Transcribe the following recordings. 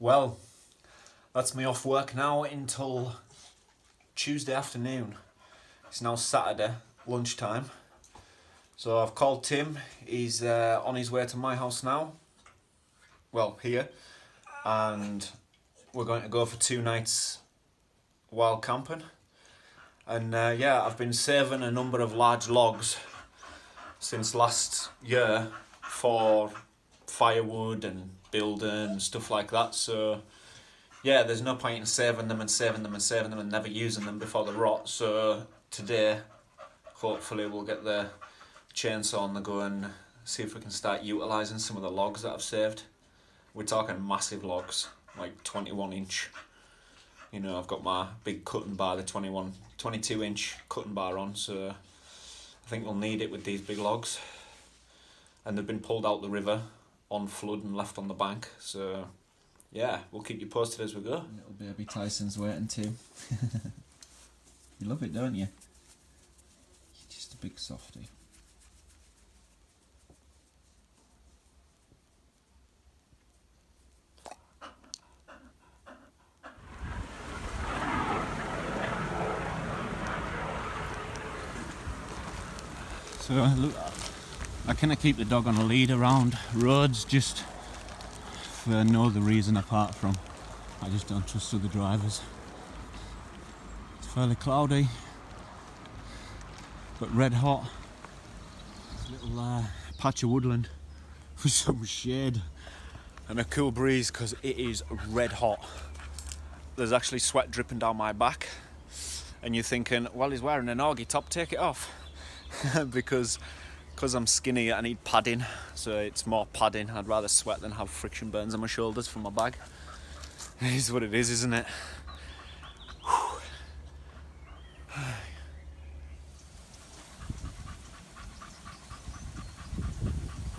Well, that's me off work now until Tuesday afternoon. It's now Saturday, lunchtime. So I've called Tim, he's on his way to my house now. Well, here. And we're going to go for 2 nights wild camping. And yeah, I've been saving a number of large logs since last year for firewood and building and stuff like that. So yeah, there's no point in saving them and never using them before they rot. So today, hopefully we'll get the chainsaw on the go and see if we can start utilising some of the logs that I've saved. We're talking massive logs, like 21 inch. You know, I've got my big cutting bar, the 22 inch cutting bar on, so I think we'll need it with these big logs. And they've been pulled out the river on flood and left on the bank, so yeah, we'll keep you posted as we go. Little baby Tyson's waiting too. You love it, don't you? You're just a big softie. So look, I kind of keep the dog on a lead around roads just for no other reason apart from I just don't trust other drivers. It's fairly cloudy, but red hot. There's a little patch of woodland with some shade and a cool breeze because it is red hot. There's actually sweat dripping down my back, and you're thinking, well, he's wearing an Augie top, take it off. because I'm skinny, I need padding, so it's more padding. I'd rather sweat than have friction burns on my shoulders from my bag. It is what it is, isn't it?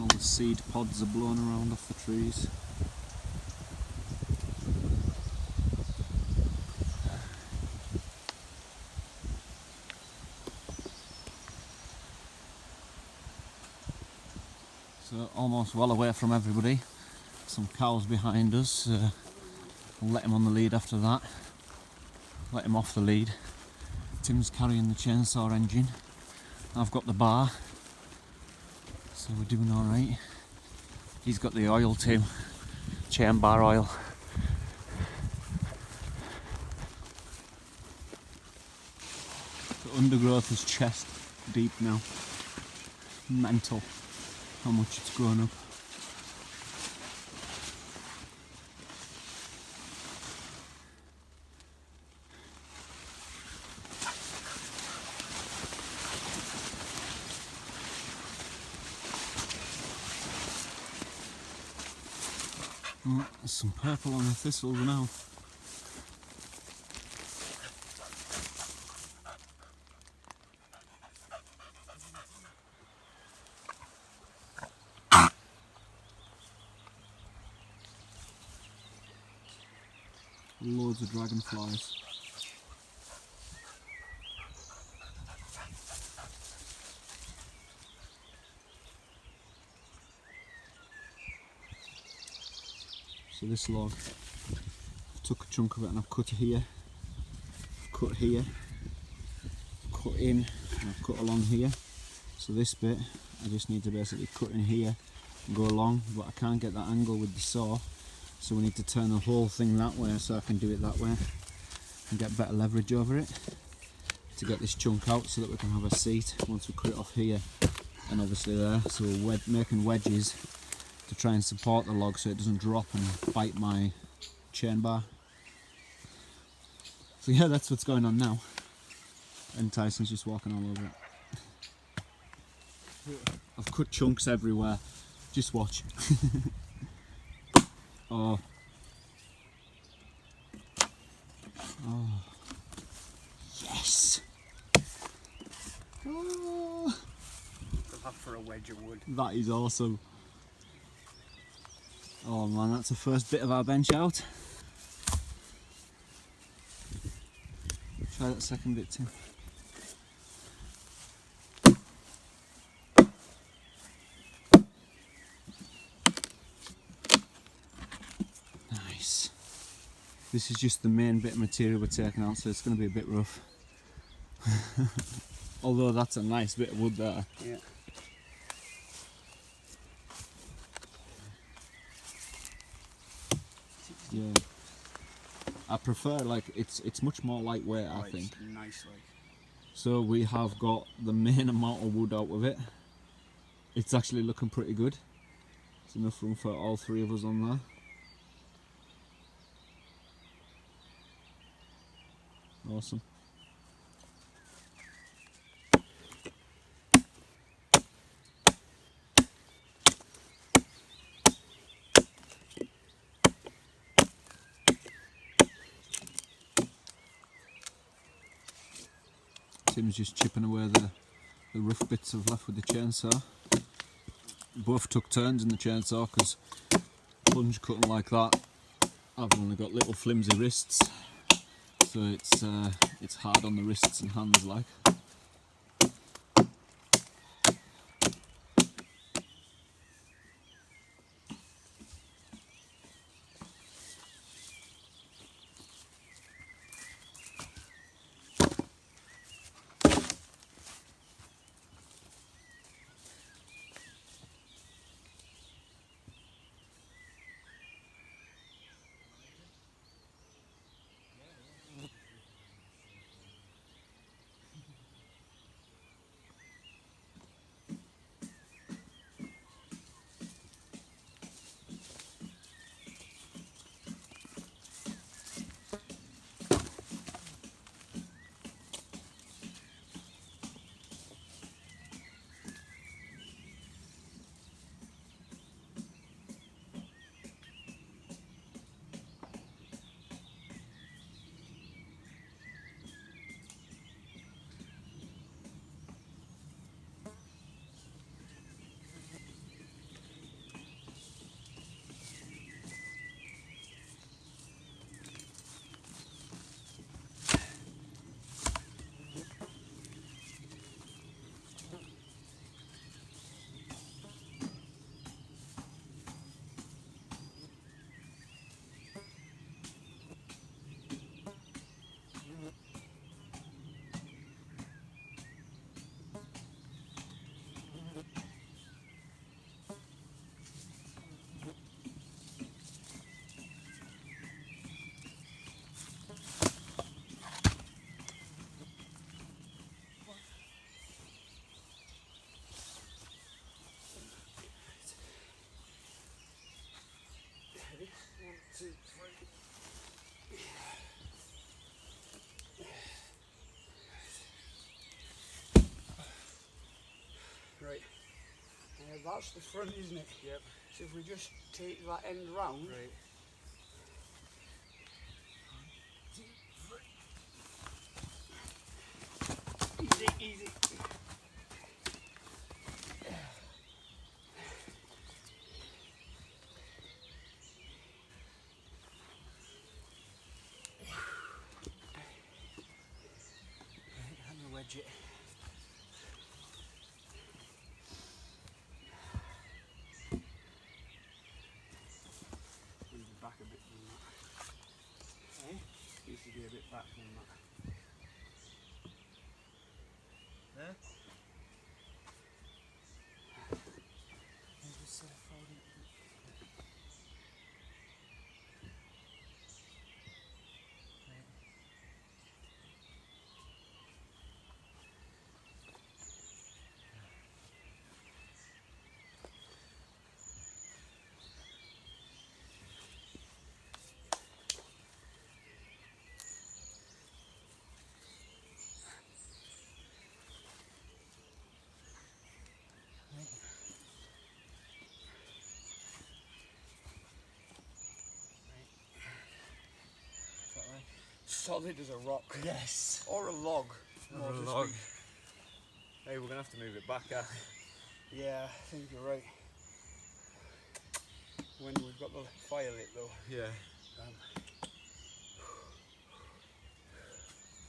All the seed pods are blown around off the trees. So almost well away from everybody. Some cows behind us. We'll let him on the lead after that. Let him off the lead. Tim's carrying the chainsaw engine. I've got the bar. So we're doing alright. He's got the oil too. Chain bar oil. The undergrowth is chest deep now. Mental how much it's grown up. There's some purple on the thistles now. Loads of dragonflies. So this log, I took a chunk of it and I've cut here, cut here, cut in, and I've cut along here. So this bit, I just need to basically cut in here and go along, but I can't get that angle with the saw. So we need to turn the whole thing that way so I can do it that way and get better leverage over it to get this chunk out so that we can have a seat once we cut it off here and obviously there. So we're making wedges to try and support the log so it doesn't drop and bite my chain bar. So yeah, that's what's going on now. And Tyson's just walking all over it. I've cut chunks everywhere. Just watch. Oh. Oh. Yes. Oh. Have for a wedge of wood. That is awesome. Oh man, that's the first bit of our bench out. Try that second bit too. Nice. This is just the main bit of material we're taking out, so it's going to be a bit rough. Although that's a nice bit of wood there. Yeah. Yeah. I prefer, like, it's much more lightweight, I think. It's nice, like. So we have got the main amount of wood out of it. It's actually looking pretty good. There's enough room for all three of us on there. Awesome. Tim's just chipping away the rough bits I've left with the chainsaw. Both took turns in the chainsaw because plunge cutting like that, I've only got little flimsy wrists, so it's hard on the wrists and hands like. Right. That's the front, isn't it? Yep. So if we just take that end round. Right. Easy, easy. I'm gonna wedge it. Move it back a bit from that. Eh? Used to be a bit back from that. There? Solid as a rock. Yes. Or a log. more Or a to log. speak. Hey, we're gonna have to move it back out. Yeah, I think you're right. When we've got the fire lit though. Yeah.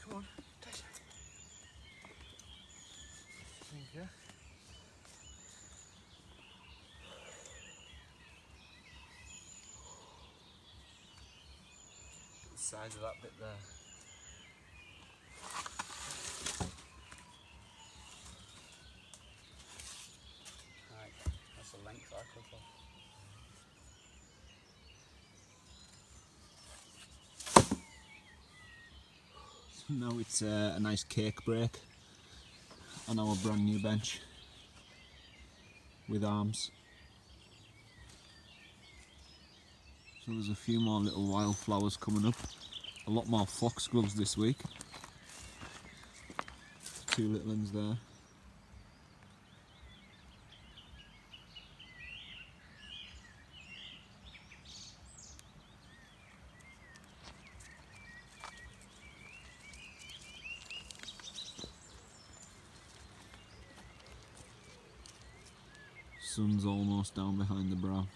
Come on, Tess. Thank you. size of that bit there. Right, that's the length I cut off. So now it's a nice cake break on our brand new bench with arms. So there's a few more little wildflowers coming up. A lot more foxgloves this week. 2 little ones there. Sun's almost down behind the brow.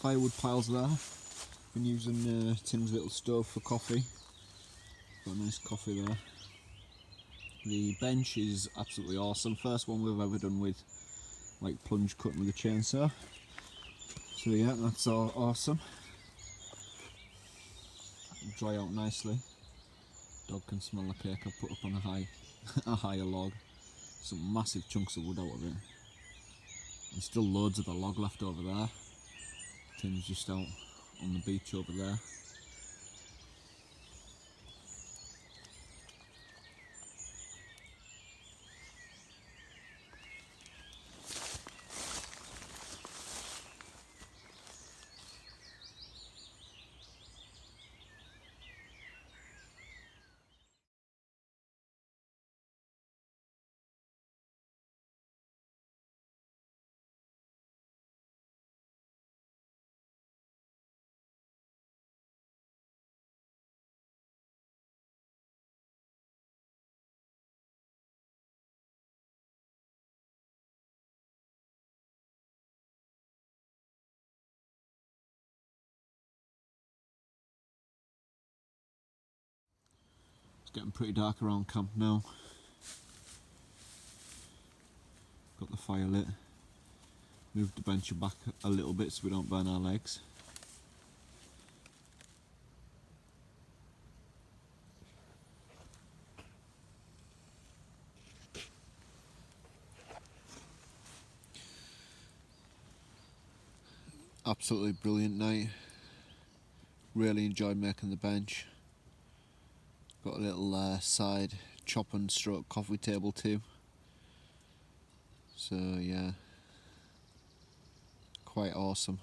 Firewood piles there. Been using Tim's little stove for coffee. Got a nice coffee there. The bench is absolutely awesome. First one we've ever done with like plunge cutting with a chainsaw. So yeah, that's all awesome. It'll dry out nicely. Dog can smell the cake I put up on a higher log. Some massive chunks of wood out of it. There's still loads of the log left over there. Tim's just out on the beach over there. It's getting pretty dark around camp now. Got the fire lit. Moved the bench back a little bit so we don't burn our legs. Absolutely brilliant night. Really enjoyed making the bench. Got a little side chop and stroke coffee table too. So yeah, quite awesome.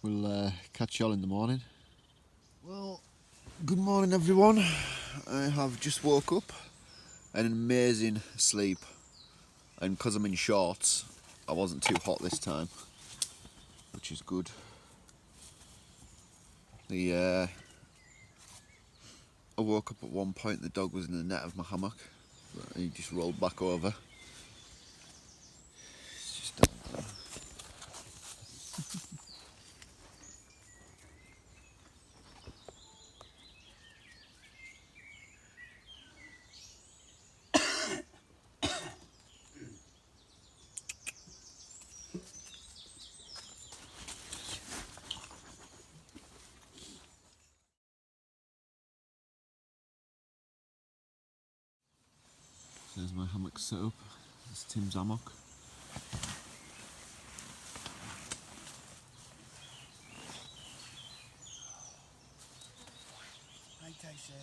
We'll catch you all in the morning. Well, good morning everyone. I have just woke up. An amazing sleep, and because I'm in shorts I wasn't too hot this time, which is good. I woke up at one point, the dog was in the net of my hammock, but he just rolled back over. It's just down there. There's my hammock set up. It's Tim's hammock. Hi Tyson.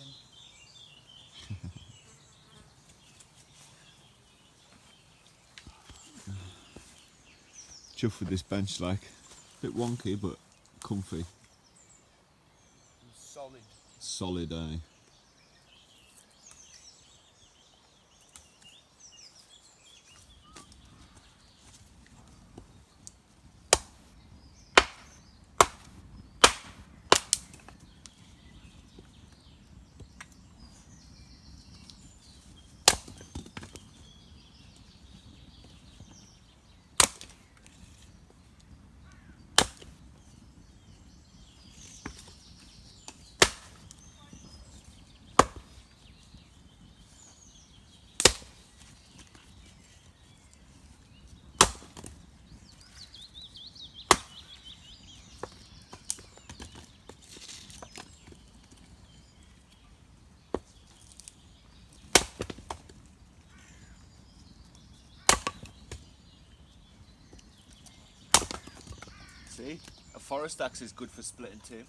Chuffed with this bench, like a bit wonky but comfy. Solid. Solid, eh? See, a forest axe is good for splitting too.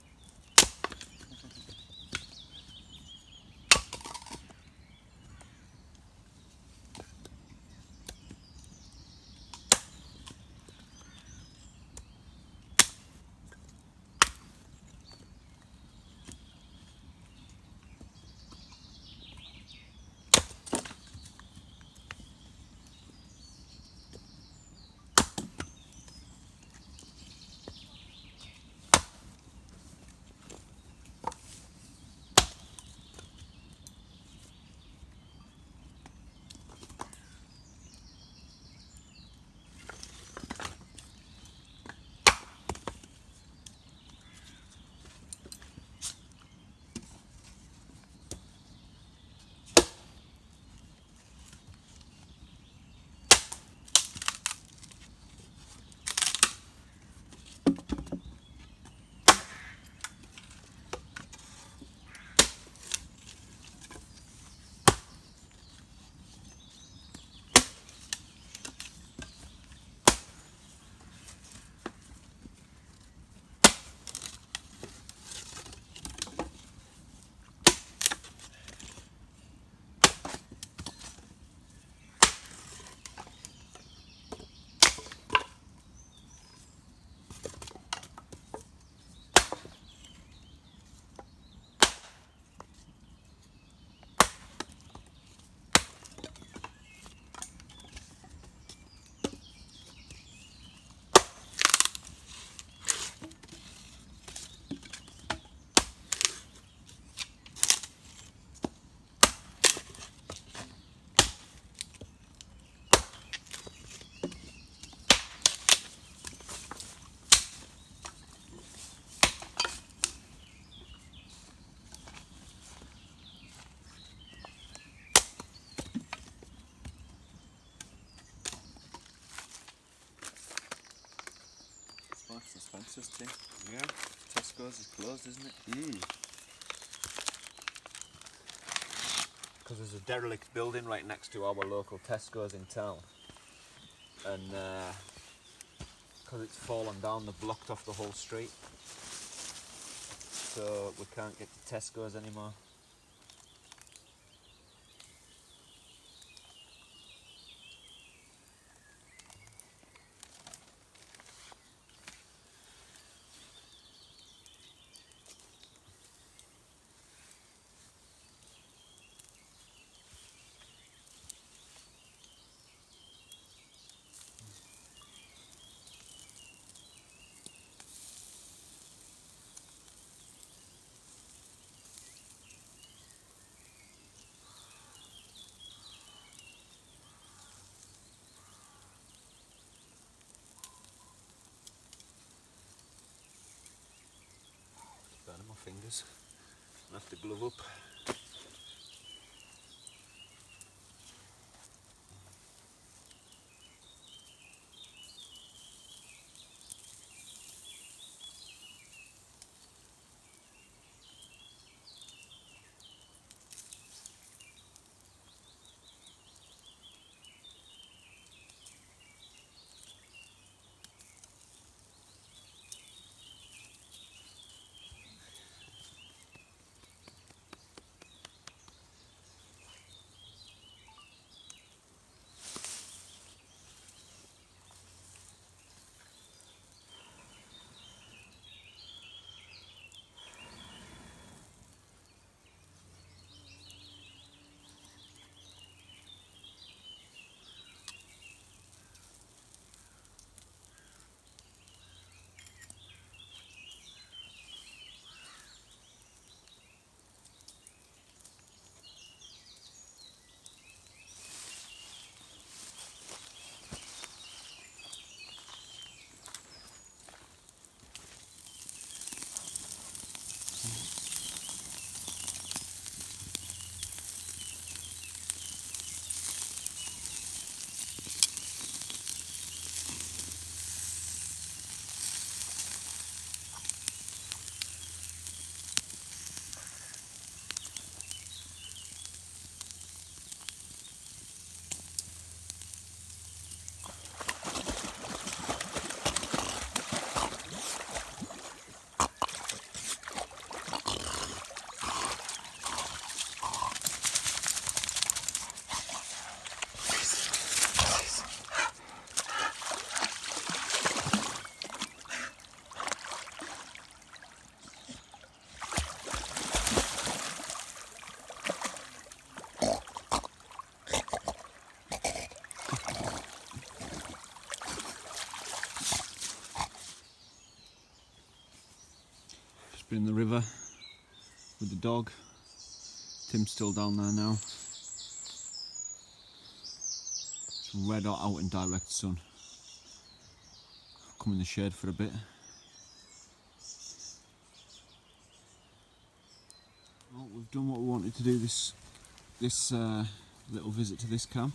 Marks and Spencer's too. Yeah. Tesco's is closed, isn't it? Because there's a derelict building right next to our local Tesco's in town, and because it's fallen down, they've blocked off the whole street, so we can't get to Tesco's anymore. Burning my fingers. I have to glove up. been in the river with the dog. Tim's still down there now. It's red hot out in direct sun. Come in the shade for a bit. Well, we've done what we wanted to do this little visit to this camp.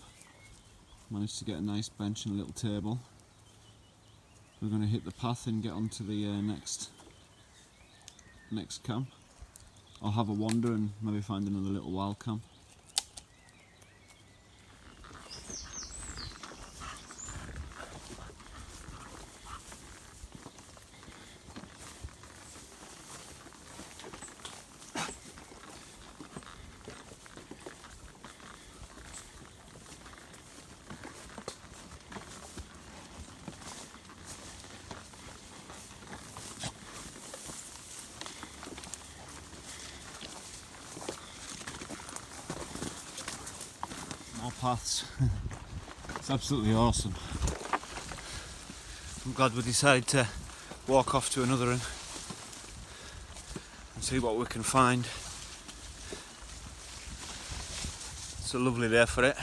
Managed to get a nice bench and a little table. We're going to hit the path and get on to the next camp. I'll have a wander and maybe find another little wild camp. More paths. It's absolutely awesome. I'm glad we decided to walk off to another one and see what we can find. It's a lovely day for it.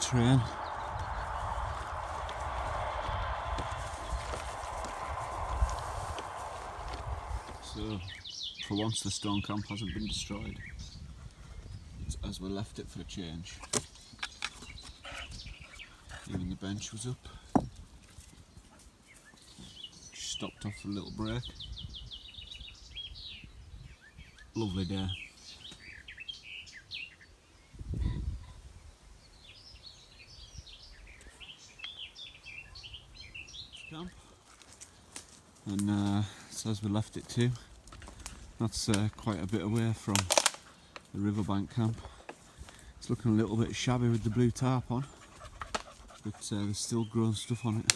Train. So, for once the stone camp hasn't been destroyed. It's as we left it for a change. Even the bench was up. Just stopped off for a little break. Lovely day. Camp. And so as we left it too, that's quite a bit away from the riverbank camp. It's looking a little bit shabby with the blue tarp on, but there's still growing stuff on it.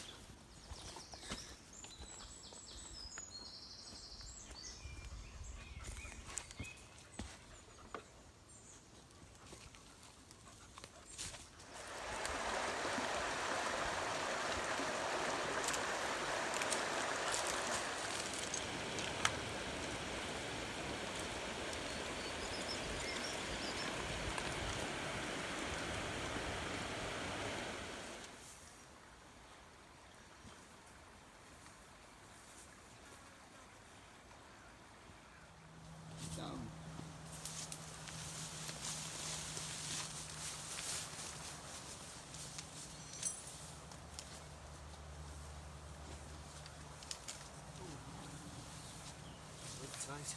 Tight.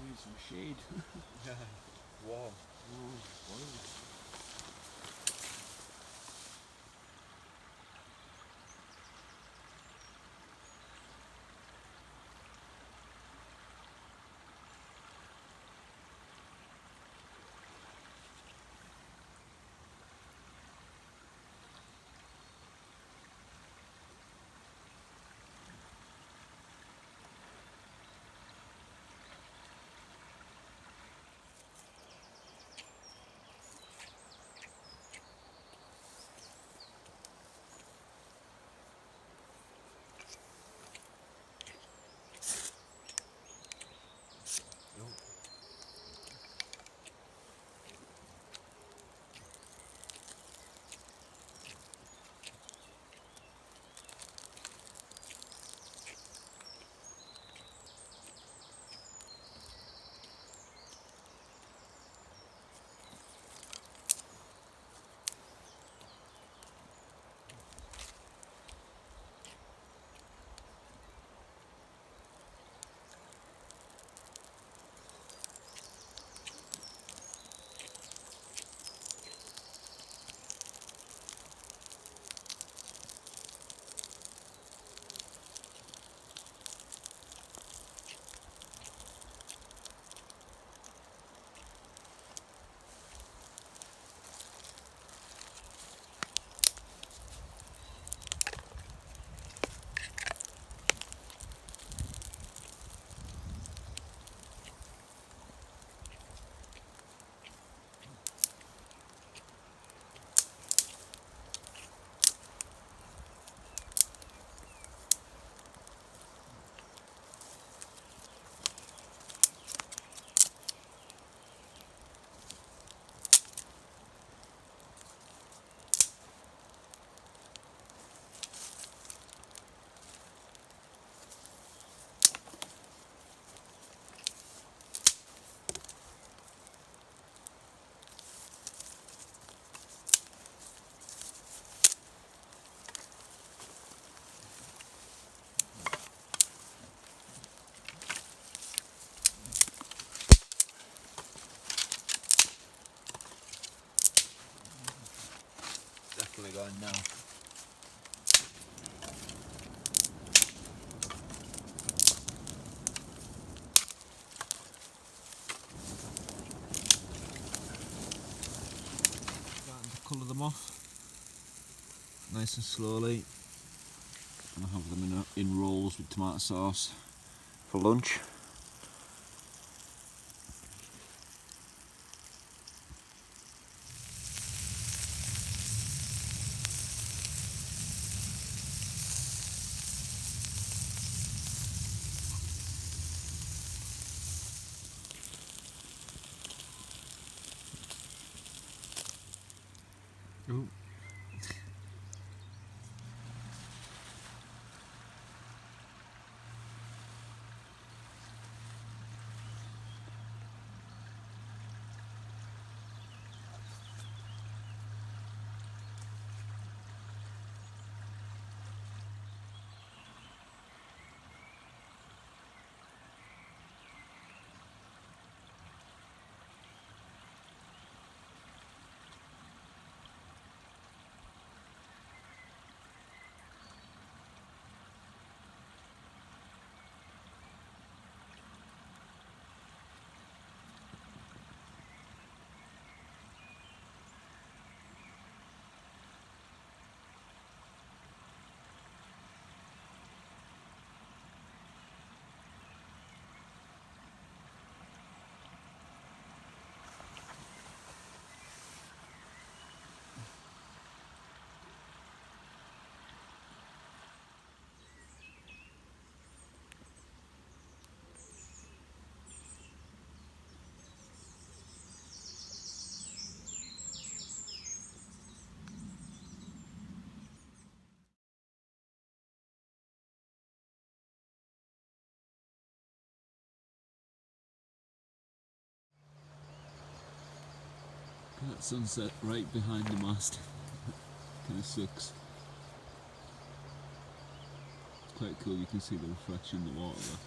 Need some shade. Yeah, warm. hopefully going now. Starting to colour them off nice and slowly. And I have them in rolls with tomato sauce for lunch. Ooh. That sunset right behind the mast kind of sucks. It's quite cool, you can see the reflection in the water there.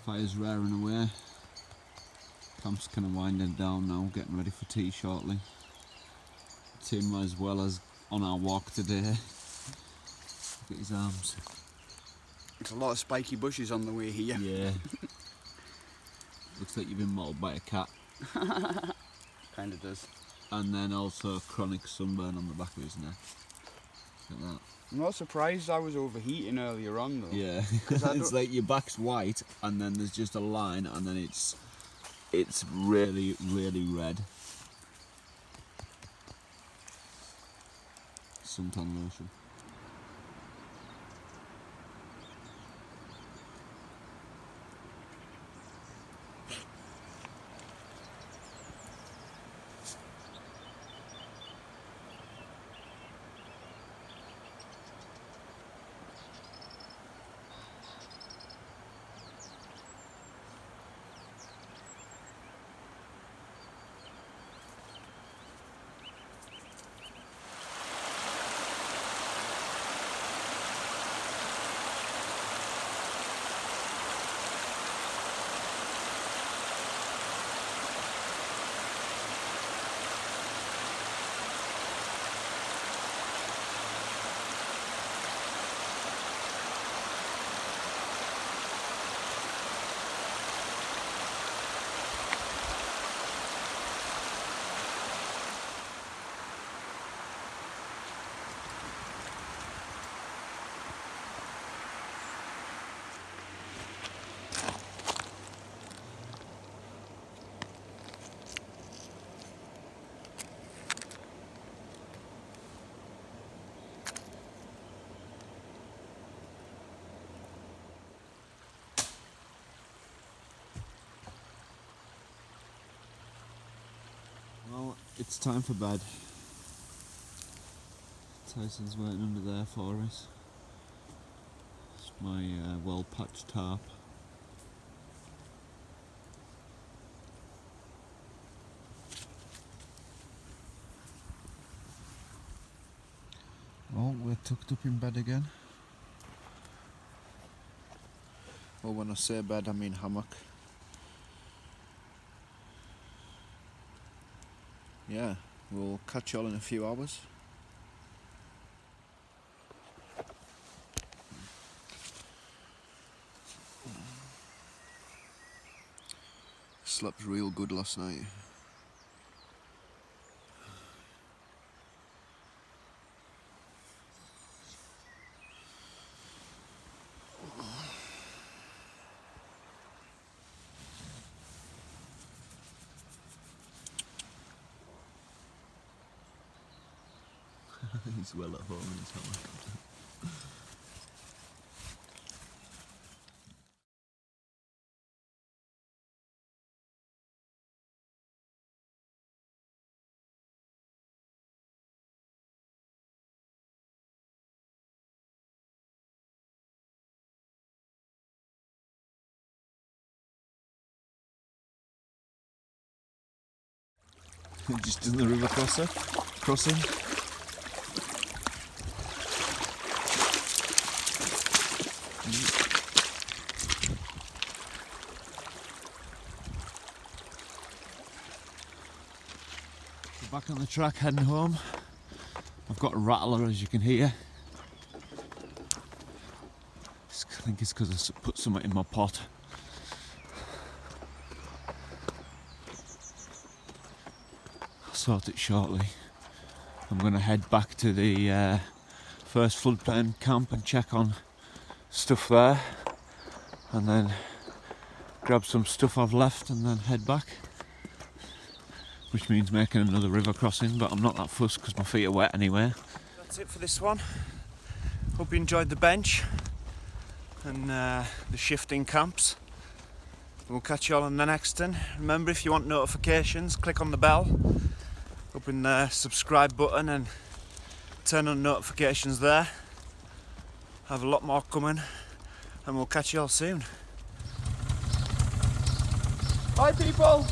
Fire's raring away. Camp's kind of winding down now, getting ready for tea shortly. Tim as well as on our walk today. Look at his arms. There's a lot of spiky bushes on the way here. Yeah. Looks like you've been mauled by a cat. Kinda does. And then also chronic sunburn on the back of his neck. Look at that. I'm not surprised I was overheating earlier on though. Yeah, it's like your back's white and then there's just a line and then it's really, really red. Suntan lotion. Well, it's time for bed. Tyson's waiting under there for us. my well patched tarp. Well, we're tucked up in bed again. Well, when I say bed, I mean hammock. Yeah, we'll catch you all in a few hours. Slept real good last night. He's well at home in his hammock. Just doing the river crossing. We're back on the track heading home. I've got a rattler, as you can hear. I think it's because I put something in my pot. I'll sort it shortly. I'm going to head back to the first floodplain camp and check on stuff there, and then grab some stuff I've left and then head back, which means making another river crossing, but I'm not that fussed because my feet are wet anyway. That's it for this one. Hope you enjoyed the bench and the shifting camps. We'll catch you all in the next one. Remember, if you want notifications, click on the bell up in the subscribe button and turn on notifications there. Have a lot more coming, and we'll catch you all soon. Bye people!